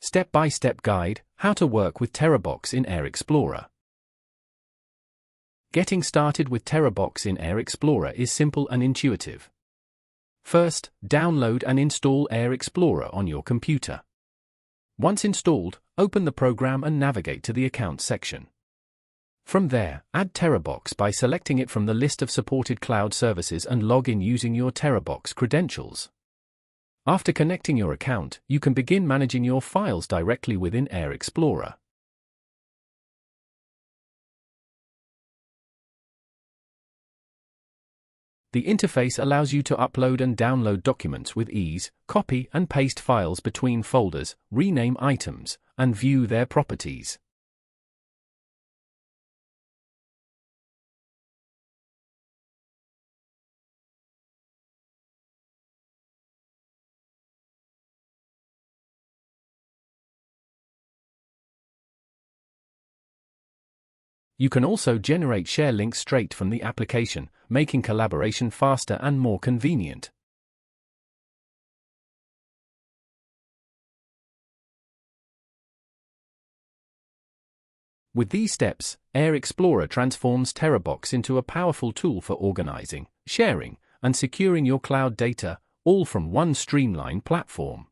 Step-by-step guide, how to work with TeraBox in Air Explorer. Getting started with TeraBox in Air Explorer is simple and intuitive. First, download and install Air Explorer on your computer. Once installed, open the program and navigate to the Account section. From there, add TeraBox by selecting it from the list of supported cloud services and log in using your TeraBox credentials. After connecting your account, you can begin managing your files directly within Air Explorer. The interface allows you to upload and download documents with ease, copy and paste files between folders, rename items, and view their properties. You can also generate share links straight from the application, making collaboration faster and more convenient. With these steps, Air Explorer transforms TeraBox into a powerful tool for organizing, sharing, and securing your cloud data, all from one streamlined platform.